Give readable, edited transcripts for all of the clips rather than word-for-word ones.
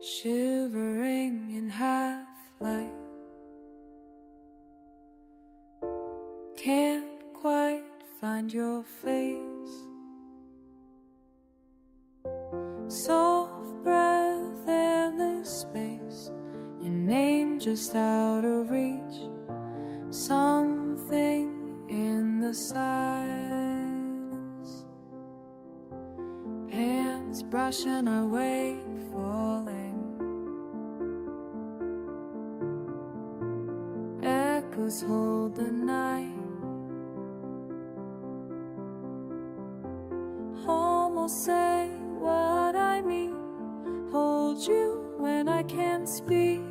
shivering in half-light. Can't quite find your face. Soft breath, endless space. Your name just out of reach. Something in the silence. Hands brushing away, falling. Echoes hold the night. Almost say what I mean. Hold you when I can't speak.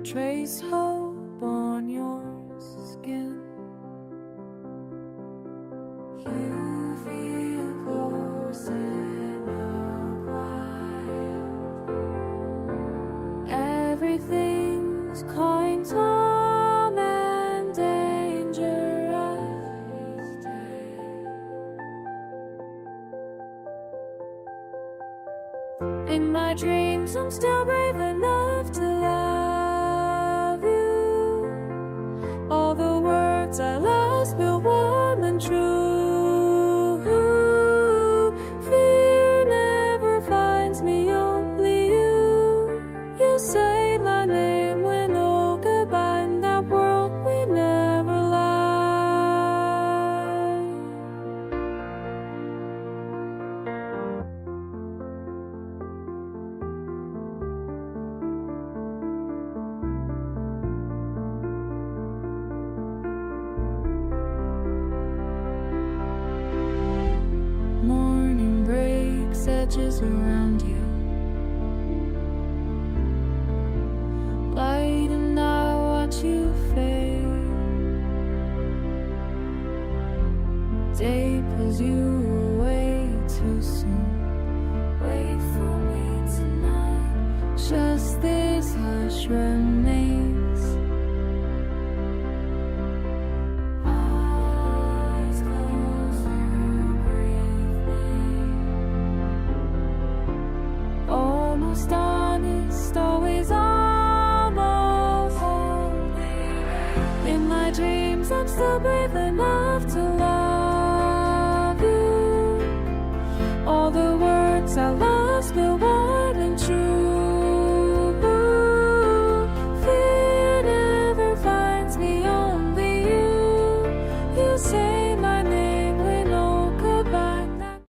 Trace hope on your skin. You feel close in your quiet. Everything's going calm and dangerous. In my dreams, I'm still brave enough to love you. All the words I lost feel warm and true. Fear never finds me, only you. You say my name when oh goodbye. In that world we never lie. Morning breaks, edges around you. Light and I watch you fade. Day pulls you away too soon. Wait for me tonight. Just this hush remains. Eyes closed, you breathing. Almost honest, always almost. In my dreams, I'm still brave enough to love you. All the words I lost feel